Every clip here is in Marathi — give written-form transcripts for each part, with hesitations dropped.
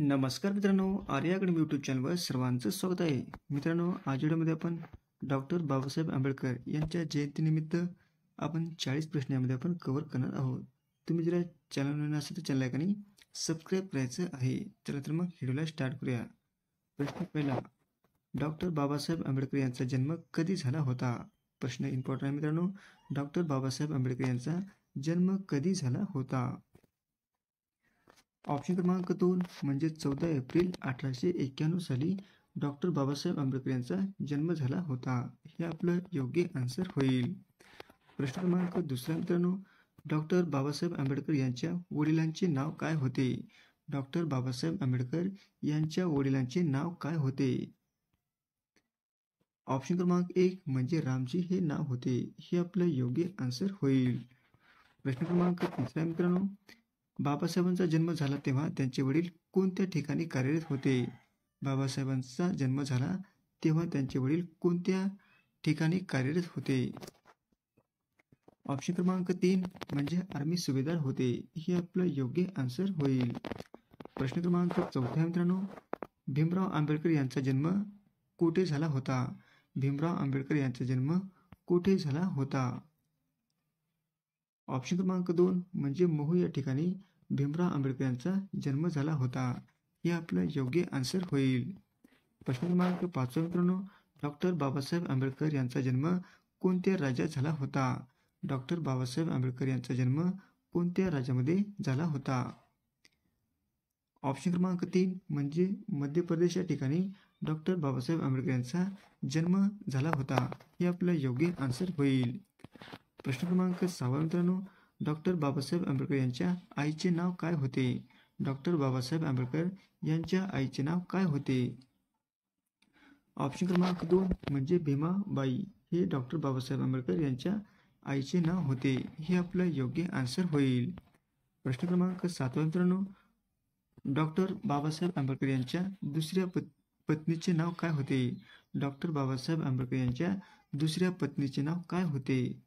नमस्कार मित्रांनो, आर्या अकॅडमी यूट्यूब चॅनलवर सर्वांचं स्वागत आहे. मित्रांनो, आज व्हिडिओमध्ये आपण डॉक्टर बाबासाहेब आंबेडकर यांच्या जयंतीनिमित्त आपण 40 प्रश्न यामध्ये आपण कव्हर करणार आहोत. तुम्ही जर चॅनल नवीन असेल तर चॅनल ऐकून सबस्क्राईब करायचं आहे. चला तर मग व्हिडिओला स्टार्ट करूया. प्रश्न पहिला, डॉक्टर बाबासाहेब आंबेडकर यांचा जन्म कधी झाला होता? प्रश्न इम्पॉर्टंट आहे मित्रांनो. डॉक्टर बाबासाहेब आंबेडकर यांचा जन्म कधी झाला होता? ऑप्शन क्रमांक 2 म्हणजे 14 एप्रिल 1891 साली डॉक्टर बाबासाहेब आंबेडकर यांचा जन्म झाला होता. हे आपलं योग्य आन्सर होईल. प्रश्न क्रमांक 2 मित्रांनो, डॉक्टर बाबासाहेब आंबेडकर यांच्या वडिलांचे नाव काय होते? डॉक्टर बाबासाहेब आंबेडकर यांच्या वडिलांचे नाव काय होते? ऑप्शन क्रमांक 1 म्हणजे रामजी हे नाव होते. हे आपलं योग्य आन्सर होईल. प्रश्न क्रमांक 3 मित्रांनो, बाबासाहेबांचा जन्म झाला तेव्हा त्यांचे वडील कोणत्या ठिकाणी कार्यरत होते? बाबासाहेबांचा जन्म झाला तेव्हा त्यांचे वडील कोणत्या ठिकाणी कार्यरत होते? ऑप्शन क्रमांक 3 म्हणजे आर्मी सुभेदार होते. हे आपलं योग्य आन्सर होईल. प्रश्न क्रमांक 4 मित्रांनो, भीमराव आंबेडकर यांचा जन्म कुठे झाला होता? भीमराव आंबेडकर यांचा जन्म कुठे झाला होता? ऑप्शन क्रमांक 2 म्हणजे महू या ठिकाणी भीमराव आंबेडकर यांचा जन्म झाला होता. हे आपलं योग्य आन्सर होईल. प्रश्न क्रमांक 5 मित्रांनो, डॉक्टर बाबासाहेब आंबेडकर यांचा जन्म कोणत्या राज्यात झाला होता? डॉक्टर बाबासाहेब आंबेडकर यांचा जन्म कोणत्या राज्यामध्ये झाला होता? ऑप्शन क्रमांक 3 म्हणजे मध्य प्रदेश या ठिकाणी डॉक्टर बाबासाहेब आंबेडकर यांचा जन्म झाला होता. हे आपलं योग्य आन्सर होईल. प्रश्न क्रमांक 6 मित्रांनो, डॉक्टर बाबासाहेब आंबेडकर यांच्या आईचे नाव काय होते? डॉक्टर बाबासाहेब आंबेडकर यांच्या आईचे नाव काय होते? ऑप्शन क्रमांक 2 म्हणजे भीमाबाई हे डॉक्टर बाबासाहेब आंबेडकर यांच्या आईचे नाव होते. हे आपलं योग्य आन्सर होईल. प्रश्न क्रमांक 7 मित्रांनो, डॉक्टर बाबासाहेब आंबेडकर यांच्या दुसऱ्या पत्नीचे नाव काय होते? डॉक्टर बाबासाहेब आंबेडकर यांच्या दुसऱ्या पत्नीचे नाव काय होते?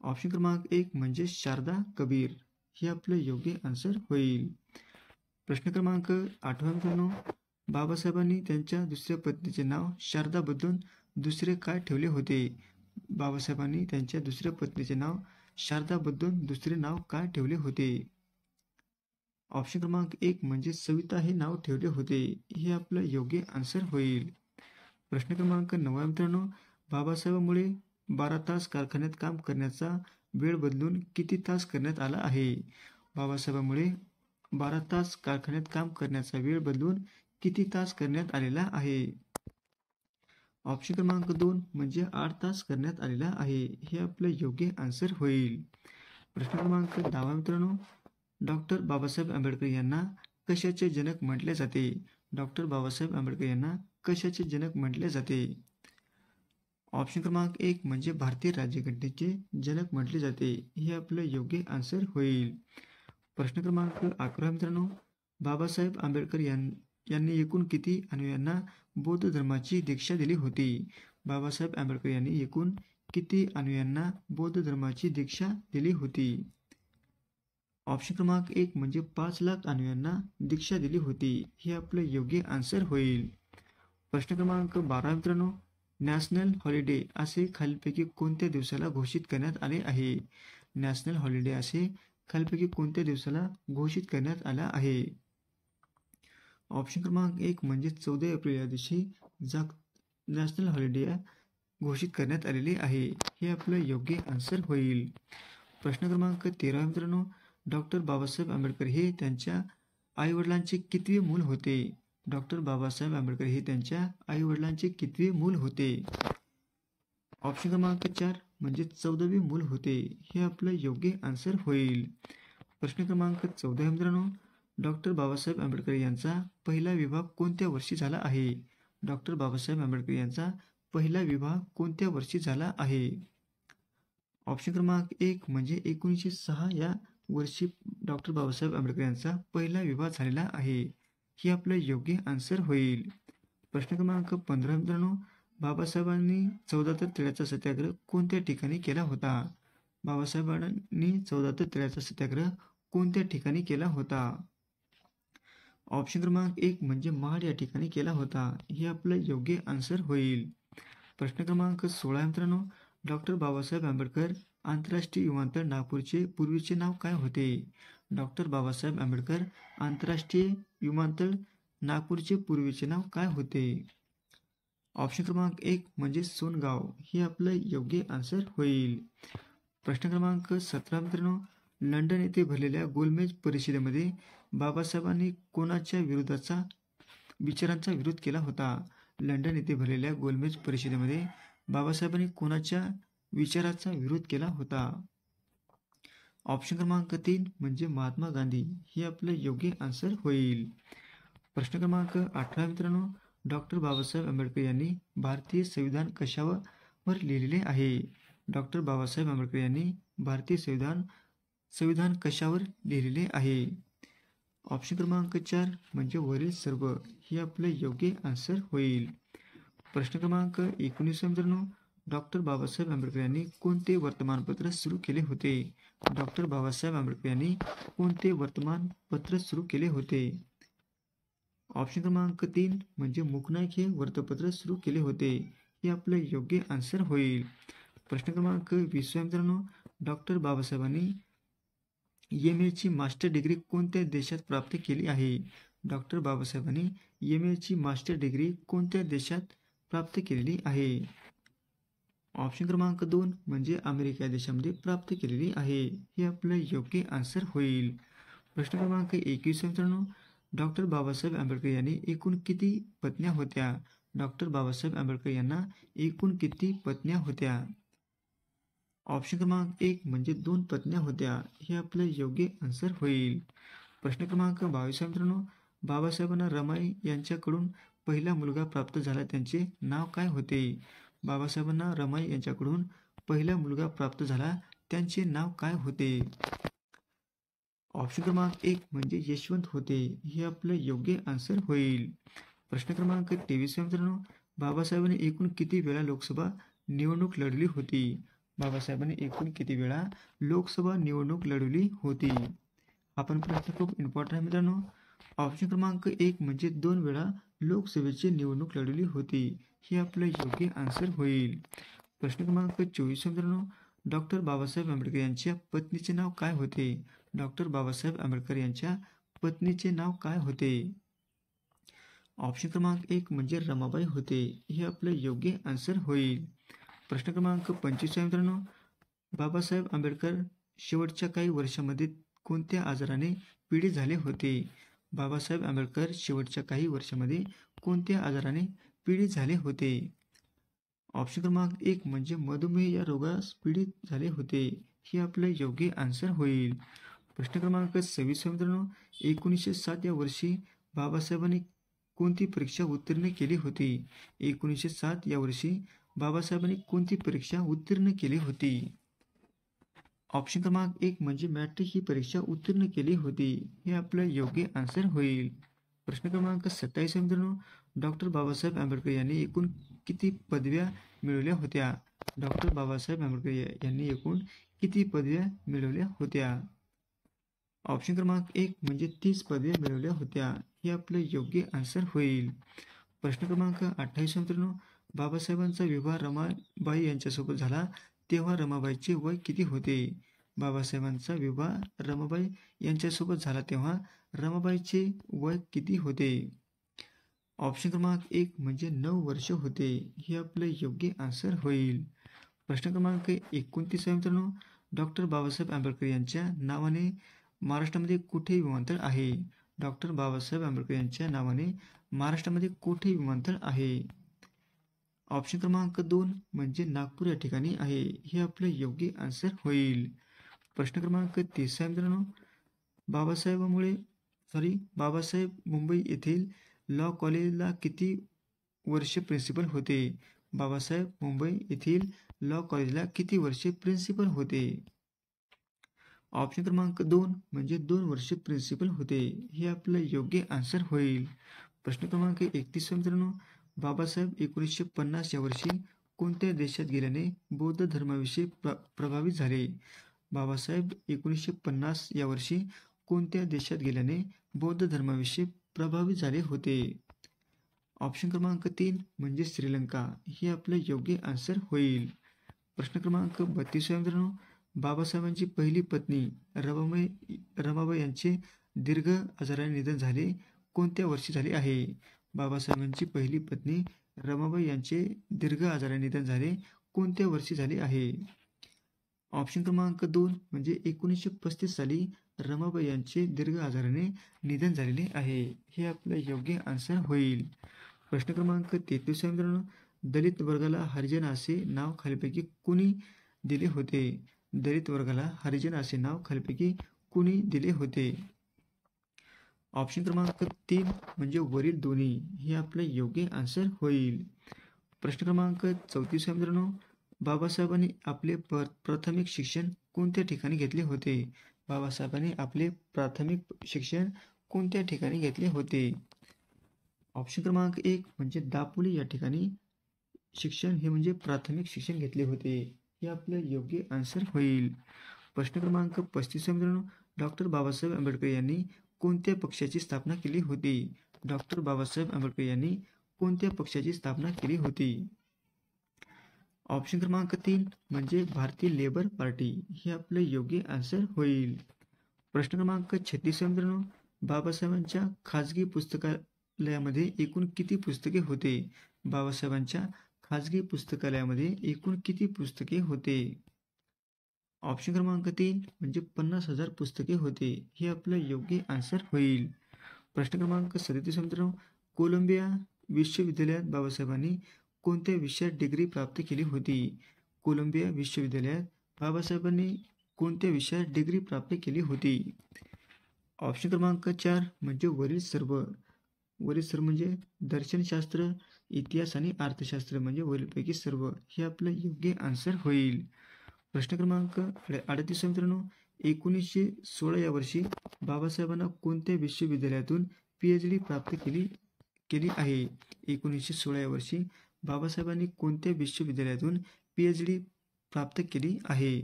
ऑप्शन क्रमांक 1 म्हणजे शारदा कबीर. हे आपलं योग्य आन्सर होईल. प्रश्न क्रमांक 8 मित्रांनो, बाबासाहेबांनी त्यांच्या दुसऱ्या पत्नीचे नाव शारदा बदलून दुसरे काय ठेवले होते? बाबासाहेबांनी त्यांच्या दुसऱ्या पत्नीचे नाव शारदा बदलून दुसरे नाव काय ठेवले होते? ऑप्शन क्रमांक 1 म्हणजे सविता हे नाव ठेवले होते. हे आपलं योग्य आन्सर होईल. प्रश्न क्रमांक 9 मित्रांनो, बाबासाहेबांमुळे 12 तास कारखान्यात काम करण्याचा वेळ बदलून किती तास करण्यात आला आहे? बाबासाहेबांमुळे 12 तास कारखान्यात काम करण्याचा वेळ बदलून किती तास करण्यात आलेला आहे? ऑप्शन क्रमांक 2 म्हणजे 8 तास करण्यात आलेला आहे. हे आपलं योग्य आन्सर होईल. प्रश्न क्रमांक 10 मित्रांनो, डॉक्टर बाबासाहेब आंबेडकर यांना कशाचे जनक म्हटले जाते? डॉक्टर बाबासाहेब आंबेडकर यांना कशाचे जनक म्हटले जाते? ऑप्शन क्रमांक 1 म्हणजे भारतीय राज्यघटनेचे जनक म्हटले जाते. हे आपलं योग्य आन्सर होईल. प्रश्न क्रमांक 11 मित्रांनो, बाबासाहेब आंबेडकर यांनी एकूण किती अनुयायांना बौद्ध धर्माची दीक्षा दिली होती? बाबासाहेब आंबेडकर यांनी एकूण किती अनुयायांना बौद्ध धर्माची दीक्षा दिली होती? ऑप्शन क्रमांक 1 म्हणजे 5 लाख अनुयायांना दीक्षा दिली होती. हे आपलं योग्य आन्सर होईल. प्रश्न क्रमांक 12 मित्रांनो, नॅशनल हॉलिडे असे खालीलपैकी कोणत्या दिवसाला घोषित करण्यात आले आहे? नॅशनल हॉलिडे असे खालीलपैकी कोणत्या दिवसाला घोषित करण्यात आला आहे? ऑप्शन क्रमांक 1 म्हणजे 14 एप्रिल या दिवशी नॅशनल हॉलिडे घोषित करण्यात आलेले आहे. हे आपलं योग्य आन्सर होईल. प्रश्न क्रमांक 13 मित्रांनो, डॉक्टर बाबासाहेब आंबेडकर हे त्यांच्या आईवडिलांचे कितवे मूल होते? डॉक्टर बाबासाहेब आंबेडकर हे त्यांच्या आईवडिलांचे कितवे मूल होते? ऑप्शन क्रमांक 4 म्हणजे 14वे मूल होते. हे आपलं योग्य आन्सर होईल. प्रश्न क्रमांक 14 मित्रांनो, डॉक्टर बाबासाहेब आंबेडकर यांचा पहिला विवाह कोणत्या वर्षी झाला आहे? डॉक्टर बाबासाहेब आंबेडकर यांचा पहिला विवाह कोणत्या वर्षी झाला आहे? ऑप्शन क्रमांक 1 म्हणजे 1906 या वर्षी डॉक्टर बाबासाहेब आंबेडकर यांचा पहिला विवाह झालेला आहे. हे आपलं योग्य आन्सर होईल. प्रश्न क्रमांक 15 मित्रांनो, बाबासाहेबांनी 14 तळ्याचा सत्याग्रह कोणत्या ठिकाणी केला होता? बाबासाहेबांनी 14 तळ्याचा सत्याग्रह कोणत्या ठिकाणी केला होता? ऑप्शन क्रमांक 1 म्हणजे महाड या ठिकाणी केला होता. हे आपलं योग्य आन्सर होईल. प्रश्न क्रमांक 16 मित्रांनो, डॉक्टर बाबासाहेब आंबेडकर आंतरराष्ट्रीय विमानतळ नागपूरचे पूर्वीचे नाव काय होते? डॉक्टर बाबासाहेब आंबेडकर आंतरराष्ट्रीय विमानतळ नागपूरचे पूर्वीचे नाव काय होते? ऑप्शन क्रमांक 1 म्हणजे सोनगाव. हे आपलं योग्य आन्सर होईल. प्रश्न क्रमांक 17 मित्रांनो, लंडन येथे भरलेल्या गोलमेज परिषदेमध्ये बाबासाहेबांनी कोणाच्या विचारांचा विरोध केला होता? लंडन येथे भरलेल्या गोलमेज परिषदेमध्ये बाबासाहेबांनी कोणाच्या विचाराचा विरोध केला होता? ऑप्शन क्रमांक 3 म्हणजे महात्मा गांधी. हे आपलं योग्य आन्सर होईल. प्रश्न क्रमांक 18 मित्रांनो, डॉक्टर बाबासाहेब आंबेडकर यांनी भारतीय संविधान कशावर लिहिलेले आहे? डॉक्टर बाबासाहेब आंबेडकर यांनी भारतीय संविधान कशावर लिहिलेले आहे? ऑप्शन क्रमांक 4 म्हणजे वरील सर्व. हे आपलं योग्य आन्सर होईल. प्रश्न क्रमांक 19 मित्रांनो, डॉक्टर बाबासाहेब आंबेडकर यांनी कोणते वर्तमानपत्र सुरू केले होते? डॉक्टर बाबासाहेब आंबेडकर यांनी कोणते वर्तमानपत्र सुरू केले होते? ऑप्शन क्रमांक 3 म्हणजे मूकनाईक हे वृत्तपत्र सुरू केले होते. हे आपलं योग्य आन्सर होईल. प्रश्न क्रमांक 20 मित्रांनो, डॉक्टर बाबासाहेबांनी MA ची मास्टर डिग्री कोणत्या देशात प्राप्त केली आहे? डॉक्टर बाबासाहेबांनी MA ची मास्टर डिग्री कोणत्या देशात प्राप्त केलेली आहे? ऑप्शन क्रमांक 2 म्हणजे अमेरिका देशामध्ये प्राप्त केलेली आहे. हे आपलं योग्य आन्सर होईल. प्रश्न क्रमांक 21 मित्रांनो, डॉक्टर बाबासाहेब आंबेडकर यांनी एकूण किती पत्न्या होत्या? डॉक्टर बाबासाहेब आंबेडकर यांना एकूण किती पत्न्या होत्या? ऑप्शन क्रमांक 1 म्हणजे 2 पत्न्या होत्या. हे आपलं योग्य आन्सर होईल. प्रश्न क्रमांक 22 मित्रांनो, बाबासाहेबांना रमाई यांच्याकडून पहिला मुलगा प्राप्त झाला, त्यांचे नाव काय होते? बाबासाहेबांना रमाई यांच्याकडून पहिला मुलगा प्राप्त झाला, त्यांचे नाव काय होते? ऑप्शन क्रमांक 1 म्हणजे यशवंत होते. हे आपलं योग्य आन्सर होईल. प्रश्न क्रमांक 23 मित्रांनो, बाबासाहेबांनी एकूण किती वेळा लोकसभा निवडणूक लढवली होती? बाबासाहेबांनी एकूण किती वेळा लोकसभा निवडणूक लढवली होती? आपण प्रश्न खूप इम्पॉर्टंट आहे मित्रांनो. ऑप्शन क्रमांक 1 म्हणजे 2 वेळा लोकसभेची निवडणूक लढवली होती. हे आपलं योग्य आन्सर होईल. प्रश्न क्रमांक 24 मित्रांनो, डॉक्टर बाबासाहेब आंबेडकर यांच्या पत्नीचे नाव काय होते? डॉक्टर बाबासाहेब आंबेडकर यांच्या पत्नीचे नाव काय होते? ऑप्शन क्रमांक 1 म्हणजे रमाबाई होते. हे आपलं योग्य आन्सर होईल. प्रश्न क्रमांक 25 मित्रांनो, बाबासाहेब आंबेडकर शेवटच्या काही वर्षांमध्ये कोणत्या आजाराने पीडित झाले होते? बाबासाहेब आंबेडकर शेवटच्या काही वर्षांमध्ये कोणत्या आजाराने पीडित झाले होते? ऑप्शन क्रमांक 1 म्हणजे मधुमेह या रोगास पीडित झाले होते. हे आपलं योग्य आन्सर होईल. प्रश्न क्रमांक 26 मित्रांनो, 1907 या वर्षी बाबासाहेबांनी कोणती परीक्षा उत्तीर्ण केली होती? 1907 या वर्षी बाबासाहेबांनी कोणती परीक्षा उत्तीर्ण केली होती? ऑप्शन क्रमांक 1 म्हणजे मॅट्रिक ही परीक्षा उत्तीर्ण केली होती. हे आपलं योग्य आन्सर होईल. प्रश्न क्रमांक 27 मित्रांनो, डॉक्टर बाबासाहेब आंबेडकर यांनी एकूण किती पदव्या मिळवल्या होत्या? डॉक्टर बाबासाहेब आंबेडकर यांनी एकूण किती पदव्या मिळवल्या होत्या? ऑप्शन क्रमांक 1 म्हणजे 30 पदव्या मिळवल्या होत्या. हे आपलं योग्य आन्सर होईल. प्रश्न क्रमांक 28 मित्रांनो, बाबासाहेबांचा विवाह रमाबाई यांच्यासोबत झाला तेव्हा रमाबाईचे वय किती होते? बाबासाहेबांचा विवाह रमाबाई यांच्यासोबत झाला तेव्हा रमाबाईचे वय किती होते? ऑप्शन क्रमांक 1 म्हणजे 9 वर्ष होते. हे आपलं योग्य आन्सर होईल. प्रश्न क्रमांक 29 मित्रांनो, डॉक्टर बाबासाहेब आंबेडकर यांच्या नावाने महाराष्ट्रामध्ये कुठे विमानतळ आहे? डॉक्टर बाबासाहेब आंबेडकर यांच्या नावाने महाराष्ट्रामध्ये कुठे विमानतळ आहे? ऑप्शन क्रमांक 2 म्हणजे नागपूर या ठिकाणी आहे. हे आपलं योग्य आन्सर होईल. प्रश्न क्रमांक 30 मित्रांनो, बाबासाहेब मुंबई येथील लॉ कॉलेजला किती वर्षे प्रिन्सिपल होते? बाबासाहेब मुंबई येथील लॉ कॉलेजला किती वर्षे प्रिन्सिपल होते? ऑप्शन क्रमांक 2 म्हणजे 2 वर्षे प्रिन्सिपल होते. हे आपलं योग्य आन्सर होईल. प्रश्न क्रमांक 31 मित्रांनो, बाबासाहेब 1950 या वर्षी कोणत्या देशात गेल्याने बौद्ध धर्माविषयी प्रभावित झाले? बाबासाहेब 1950 या वर्षी कोणत्या देशात गेल्याने बौद्ध धर्माविषयी प्रभावित झाले होते? ऑप्शन क्रमांक 3 म्हणजे श्रीलंका. हे आपलं योग्य आन्सर होईल. प्रश्न क्रमांक 32 मित्रांनो, बाबासाहेबांची पहिली पत्नी रमाबाई यांचे दीर्घ आजाराने निधन झाले कोणत्या वर्षी झाले आहे? बाबासाहेबांची पहिली पत्नी रमाबाई यांचे दीर्घ आजाराने निधन झाले कोणत्या वर्षी झाले आहे? ऑप्शन क्रमांक 2 म्हणजे 1935 साली रमाबाई यांचे दीर्घ आजाराने निधन झालेले आहे. हे आपलं योग्य आन्सर होईल. प्रश्न क्रमांक 33 मित्रांनो, दलित वर्गाला हरिजन असे नाव खालीलपैकी कुणी दिले होते? दलित वर्गाला हरिजन असे नाव खालीलपैकी कुणी दिले होते? ऑप्शन क्रमांक 3 म्हणजे वरील दोन्ही. हे आपलं योग्य आन्सर होईल. प्रश्न क्रमांक 34 मित्रांनो, बाबासाहेबांनी आपले प्राथमिक शिक्षण कोणत्या ठिकाणी घेतले होते? बाबासाहेबांनी आपले प्राथमिक शिक्षण कोणत्या ठिकाणी घेतले होते? ऑप्शन क्रमांक 1 म्हणजे दापोली या ठिकाणी शिक्षण हे म्हणजे प्राथमिक शिक्षण घेतले होते. हे आपलं योग्य आन्सर होईल. प्रश्न क्रमांक 35 मित्रांनो, डॉक्टर बाबासाहेब आंबेडकर यांनी कोणत्या पक्षाची स्थापना केली होती? डॉक्टर बाबासाहेब आंबेडकर यांनी कोणत्या पक्षाची स्थापना केली होती? ऑप्शन क्रमांक 3 म्हणजे भारतीय लेबर पार्टी. हे आपलं योग्य आन्सर होईल. प्रश्न क्रमांक 36 मित्रांनो, बाबासाहेबांच्या खाजगी पुस्तकालयामध्ये एकूण किती पुस्तके होते? बाबासाहेबांच्या खाजगी पुस्तकालयामध्ये एकूण किती पुस्तके होते? ऑप्शन क्रमांक 3 म्हणजे 50,000 पुस्तके होते. हे आपलं योग्य आन्सर होईल. प्रश्न क्रमांक 37 मित्रांनो, कोलंबिया विश्वविद्यालयात बाबासाहेबांनी कोणत्या विषयात डिग्री प्राप्त केली होती? कोलंबिया विश्वविद्यालयात बाबासाहेबांनी कोणत्या विषयात डिग्री प्राप्त केली होती? ऑप्शन क्रमांक 4 म्हणजे वरील सर्व म्हणजे दर्शनशास्त्र, इतिहास आणि अर्थशास्त्र म्हणजे वरीलपैकी सर्व. हे आपलं योग्य आन्सर होईल. प्रश्न क्रमांक 38 मित्रांनो, 1916 या वर्षी बाबासाहेबांना कोणत्या विश्वविद्यालयातून PhD प्राप्त केली आहे? 1916 या वर्षी बाबासाहेबांनी कोणत्या विश्वविद्यालयातून PhD प्राप्त केली आहे?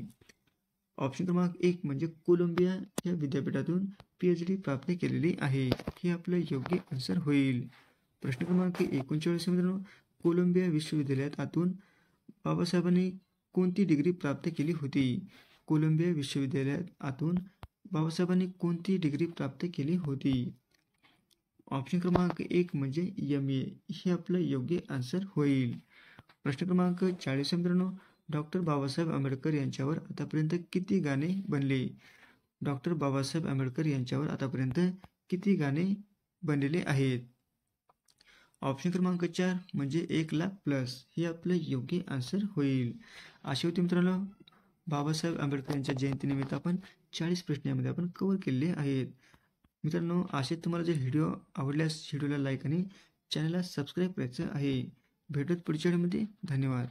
ऑप्शन क्रमांक 1 म्हणजे कोलंबिया या विद्यापीठातून PhD प्राप्त केलेली आहे. हे आपलं योग्य आन्सर होईल. प्रश्न क्रमांक 39 मित्रांनो, कोलंबिया विश्वविद्यालयात आतून बाबासाहेबांनी कोणती डिग्री प्राप्त केली होती? कोलंबिया विश्वविद्यालयात आतून बाबासाहेबांनी कोणती डिग्री प्राप्त केली होती? ऑप्शन क्रमांक 1 म्हणजे MA. हे आपलं योग्य आन्सर होईल. प्रश्न क्रमांक 40 मित्रांनो, डॉक्टर बाबासाहेब आंबेडकर यांच्यावर आतापर्यंत किती गाणे बनले? डॉक्टर बाबासाहेब आंबेडकर यांच्यावर आतापर्यंत किती गाणे बनलेले आहेत? ऑप्शन क्रमांक 4 म्हणजे 1,00,000+. हे आपलं योग्य आन्सर होईल. अशा होती मित्रांनो, बाबासाहेब आंबेडकर यांच्या जयंतीनिमित्त आपण 40 प्रश्न यामध्ये आपण कव्हर केलेले आहेत. मित्रांनो, असे तुम्हाला जर व्हिडिओ आवडल्यास व्हिडिओला लाईक आणि चॅनलला सबस्क्राईब करायचं आहे. भेटूत पुढच्या व्हिडिओमध्ये. धन्यवाद.